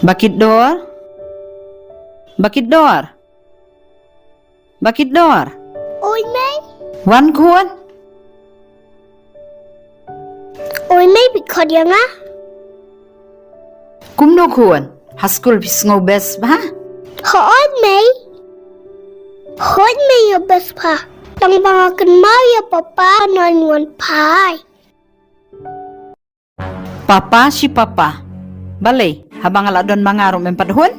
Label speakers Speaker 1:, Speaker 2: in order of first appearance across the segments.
Speaker 1: Bakit-door? Bakit-door? Bakit-door?
Speaker 2: Oi May.
Speaker 1: วันควร
Speaker 2: Oi May bị khó điếng á.
Speaker 1: Kum noควร Haskul pisngo bes ba?
Speaker 2: Hỏi May. Hỏi May ya best pa. Tang bangakan mau ya papa non pai.
Speaker 1: Papa si papa. Balay, habang aladon mangaro mempadhon?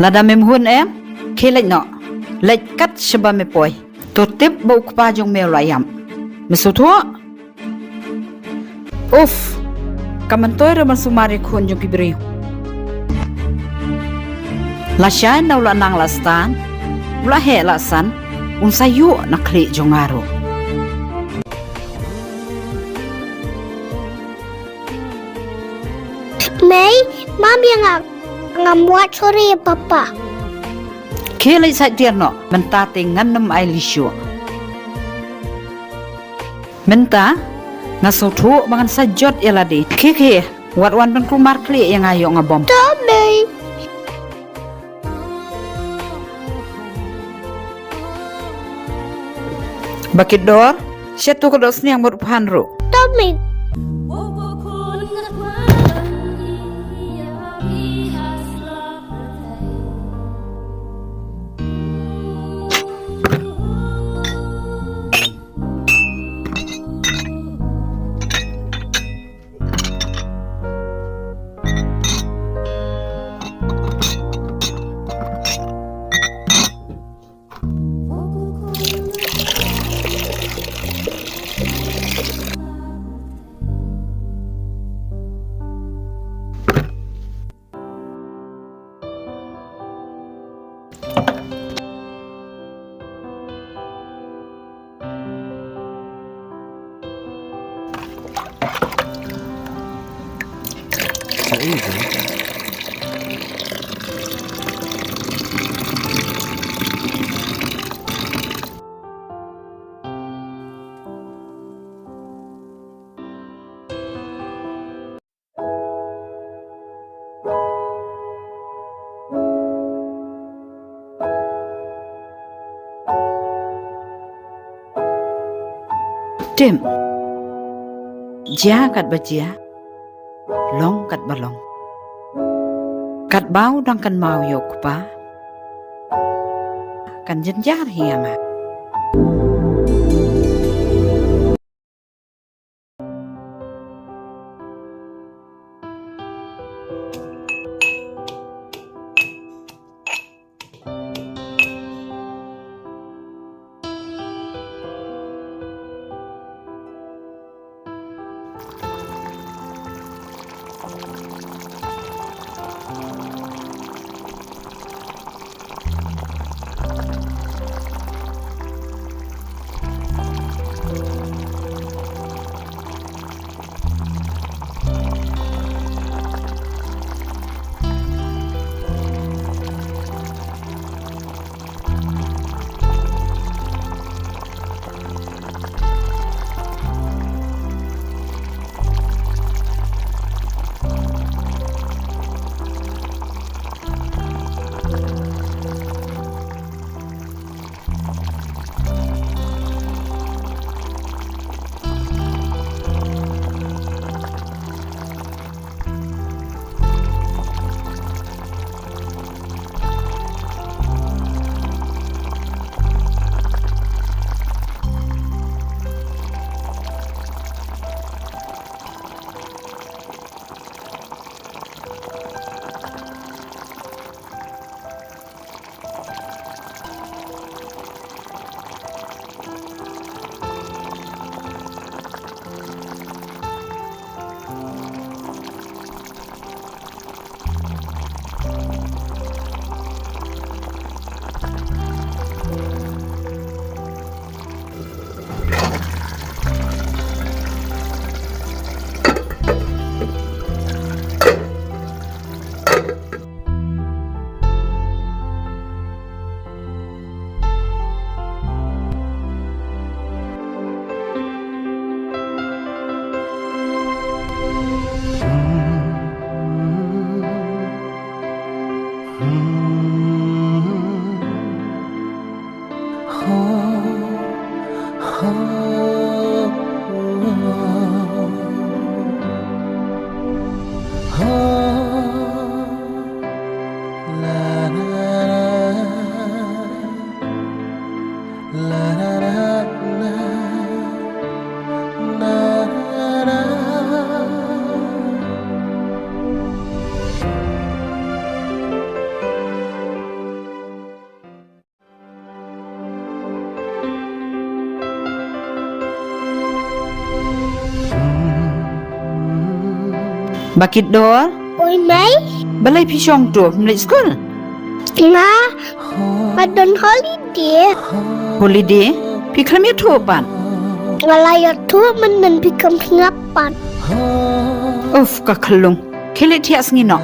Speaker 1: Lada memhun Kilay no. Lait kat siya me poy. Tutip bau kupajong melayam. Mesuto? Uff. Kamantoy raman sumari kun yung kibriyo. Lasyan na wala nang lastan. Wala he lasan. Unsayo nakli jong aro.
Speaker 2: May, mami ang muat sore ya papa.
Speaker 1: Kilay sa tierno. Mentate nganam ay lisyo. Menta? Nasuto mangan sajot iladi. Kiki. Wat-wan pan kumar kli yang ayo nga bom.
Speaker 2: Da May.
Speaker 1: Bakit-door? Siya to kados niyang marupahan ro.
Speaker 2: Da May.
Speaker 1: Tim. Jia kat bajia. Long kat balong. Kat bau dang kan mau yok pa. Kan jenjar hianga. Bakit dor?
Speaker 2: Oi May,
Speaker 1: Balay pisyong to from late school.
Speaker 2: nga, padon holiday.
Speaker 1: Holiday? Pikram ya to pan.
Speaker 2: Ngalaya tu man pikam pengapan.
Speaker 1: Uf, kakalung. Kilit tias ngino.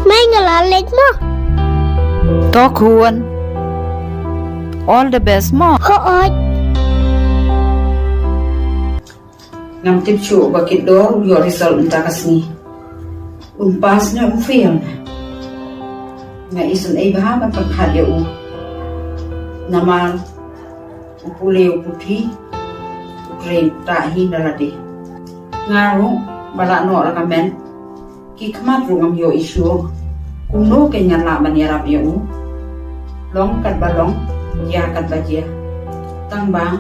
Speaker 2: May ngalalit mo.
Speaker 1: To kuan. All the best mo.
Speaker 2: Hoot,
Speaker 1: Ngam tip chu bakit dor your result unta kasni. Pass na fail na. Nga isun ay bahaman pagkadya u. Naman upuli uputi. Ukren tahi nalade. Ngaro bala no la kamen. Kikmat rungam yo isu. Kuno kanya la manirap yo u. Long kat balong ya kat bajia. Tang ba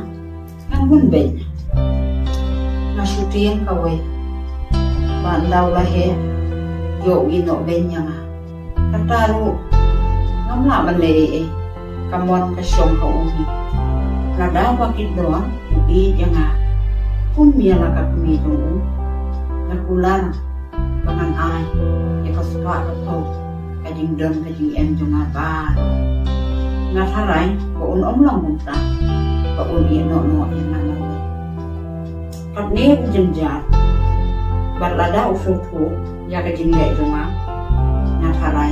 Speaker 1: ngan hun ben. Nasyutian kaway. Bandaw lahe. Yo ino benya nga. Kataro. Ngamla man le kamon kasyong kauhi. Lada bakit doa. Ubi dia nga. Kumya la ka kumidong. Nakulan. Pangan ay. Ikasupa ka to. Kajing don kajing em jo nga ba. Nga taray. Kaun lang munta. Kaun ino no yang nga. Kat ni jenjat. Balada usutu ya ke jini dai joma na tharai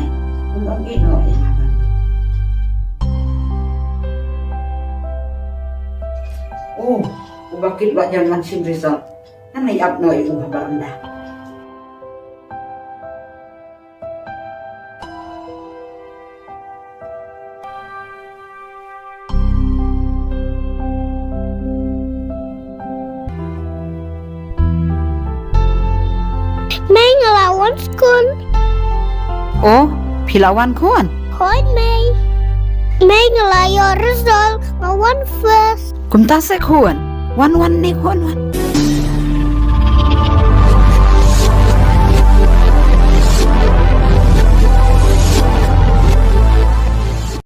Speaker 1: undang ino ya ngaban oh ubakit ba jangan sin result nan ai up no ibu baranda
Speaker 2: May ngelawan school.
Speaker 1: oh pilawan kuan
Speaker 2: Hoot May. May ngelayo result ngawan first.
Speaker 1: kumta se kuan wan ni kuan wan